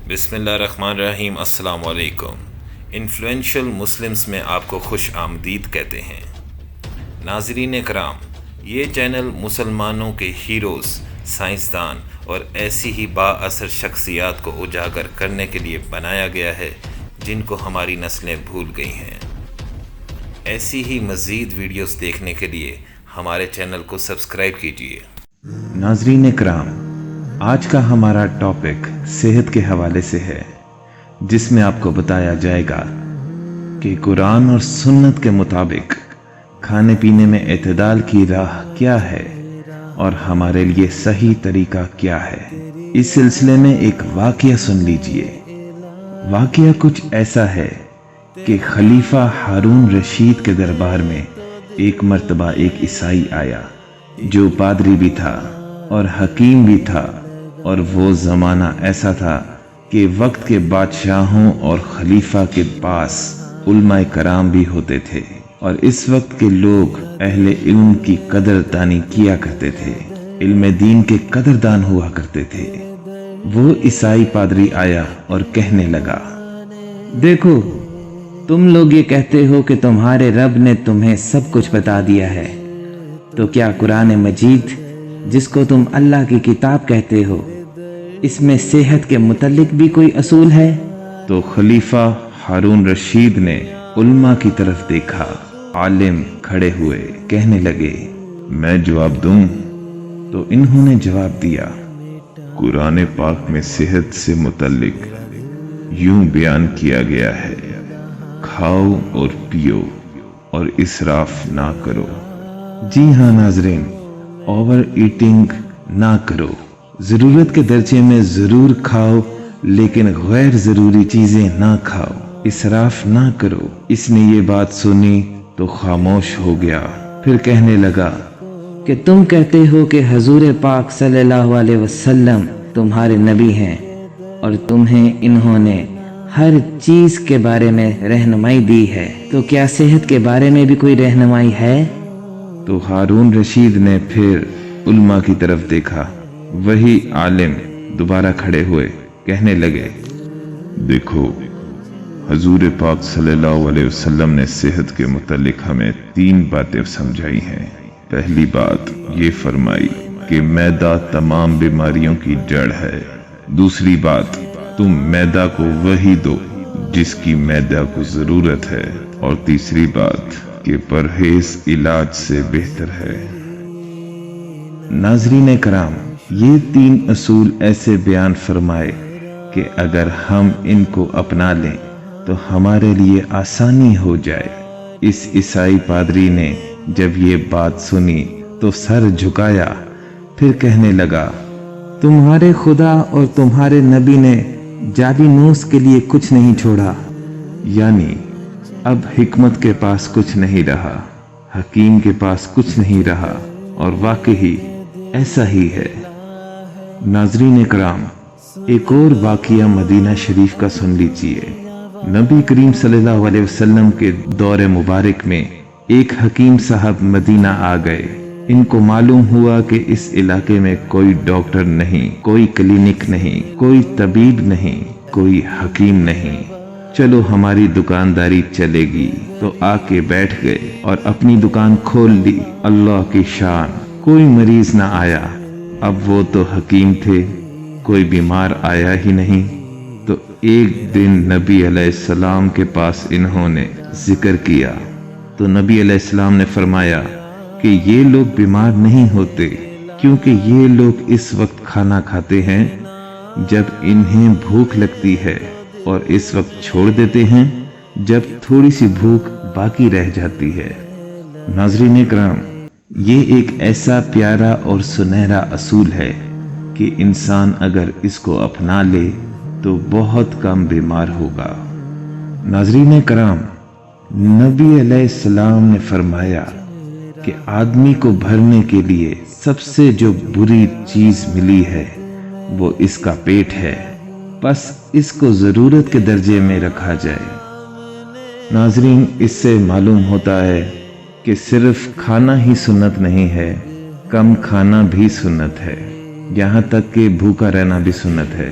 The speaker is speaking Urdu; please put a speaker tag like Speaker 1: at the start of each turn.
Speaker 1: بسم اللہ الرحمن الرحیم۔ السلام علیکم۔ انفلوئنشل مسلمز میں آپ کو خوش آمدید کہتے ہیں۔ ناظرین کرام، یہ چینل مسلمانوں کے ہیروز، سائنسدان اور ایسی ہی با اثر شخصیات کو اجاگر کرنے کے لیے بنایا گیا ہے جن کو ہماری نسلیں بھول گئی ہیں۔ ایسی ہی مزید ویڈیوز دیکھنے کے لیے ہمارے چینل کو سبسکرائب کیجیے۔
Speaker 2: ناظرین کرام، آج کا ہمارا ٹاپک صحت کے حوالے سے ہے، جس میں آپ کو بتایا جائے گا کہ قرآن اور سنت کے مطابق کھانے پینے میں اعتدال کی راہ کیا ہے اور ہمارے لیے صحیح طریقہ کیا ہے۔ اس سلسلے میں ایک واقعہ سن لیجئے۔ واقعہ کچھ ایسا ہے کہ خلیفہ ہارون رشید کے دربار میں ایک مرتبہ ایک عیسائی آیا جو پادری بھی تھا اور حکیم بھی تھا، اور وہ زمانہ ایسا تھا کہ وقت کے بادشاہوں اور خلیفہ کے پاس علماء کرام بھی ہوتے تھے، اور اس وقت کے لوگ اہل علم کی قدر دانی کیا کرتے تھے، علم دین کے قدردان ہوا کرتے تھے۔ وہ عیسائی پادری آیا اور کہنے لگا، دیکھو، تم لوگ یہ کہتے ہو کہ تمہارے رب نے تمہیں سب کچھ بتا دیا ہے، تو کیا قرآن مجید جس کو تم اللہ کی کتاب کہتے ہو، اس میں صحت کے متعلق بھی کوئی اصول ہے؟ تو خلیفہ ہارون رشید نے علماء کی طرف دیکھا۔ عالم کھڑے ہوئے کہنے لگے، میں جواب دوں؟ تو انہوں نے جواب دیا، قرآن پاک میں صحت سے متعلق یوں بیان کیا گیا ہے، کھاؤ اور پیو اور اسراف نہ کرو۔ جی ہاں ناظرین، اوور ایٹنگ نہ کرو، ضرورت کے درجے میں ضرور کھاؤ لیکن غیر ضروری چیزیں نہ کھاؤ، اسراف نہ کرو۔ اس نے یہ بات سنی تو خاموش ہو گیا، پھر کہنے لگا کہ تم کہتے ہو کہ حضور پاک صلی اللہ علیہ وسلم تمہارے نبی ہیں اور تمہیں انہوں نے ہر چیز کے بارے میں رہنمائی دی ہے، تو کیا صحت کے بارے میں بھی کوئی رہنمائی ہے؟ تو ہارون رشید نے پھر علماء کی طرف دیکھا۔ وہی عالم دوبارہ کھڑے ہوئے کہنے لگے، دیکھو، حضور پاک صلی اللہ علیہ وسلم نے صحت کے متعلق ہمیں 3 باتیں سمجھائی ہیں۔ پہلی بات یہ فرمائی کہ میدا تمام بیماریوں کی جڑ ہے۔ دوسری بات، تم میدا کو وہی دو جس کی میدا کو ضرورت ہے، اور تیسری بات کہ پرہیز علاج سے بہتر ہے۔ ناظرین کرام، یہ 3 اصول ایسے بیان فرمائے کہ اگر ہم ان کو اپنا لیں تو ہمارے لیے آسانی ہو جائے۔ اس عیسائی پادری نے جب یہ بات سنی تو سر جھکایا، پھر کہنے لگا، تمہارے خدا اور تمہارے نبی نے جعلی نوس کے لیے کچھ نہیں چھوڑا، یعنی اب حکمت کے پاس کچھ نہیں رہا، حکیم کے پاس کچھ نہیں رہا، اور واقعی ایسا ہی ہے۔ ناظرین کرام، ایک اور واقعہ مدینہ شریف کا سن لیجئے۔ نبی کریم صلی اللہ علیہ وسلم کے دور مبارک میں ایک حکیم صاحب مدینہ آ گئے۔ ان کو معلوم ہوا کہ اس علاقے میں کوئی ڈاکٹر نہیں، کوئی کلینک نہیں، کوئی طبیب نہیں، کوئی حکیم نہیں، چلو ہماری دکانداری چلے گی۔ تو آ کے بیٹھ گئے اور اپنی دکان کھول دی۔ اللہ کی شان، کوئی مریض نہ آیا۔ اب وہ تو حکیم تھے، کوئی بیمار آیا ہی نہیں۔ تو ایک دن نبی علیہ السلام کے پاس انہوں نے ذکر کیا، تو نبی علیہ السلام نے فرمایا کہ یہ لوگ بیمار نہیں ہوتے، کیونکہ یہ لوگ اس وقت کھانا کھاتے ہیں جب انہیں بھوک لگتی ہے، اور اس وقت چھوڑ دیتے ہیں جب تھوڑی سی بھوک باقی رہ جاتی ہے۔ ناظرین کرام، یہ ایک ایسا پیارا اور سنہرا اصول ہے کہ انسان اگر اس کو اپنا لے تو بہت کم بیمار ہوگا۔ ناظرین کرام، نبی علیہ السلام نے فرمایا کہ آدمی کو بھرنے کے لیے سب سے جو بری چیز ملی ہے وہ اس کا پیٹ ہے، بس اس کو ضرورت کے درجے میں رکھا جائے۔ ناظرین، اس سے معلوم ہوتا ہے کہ صرف کھانا ہی سنت نہیں ہے، کم کھانا بھی سنت ہے، یہاں تک کہ بھوکا رہنا بھی سنت ہے۔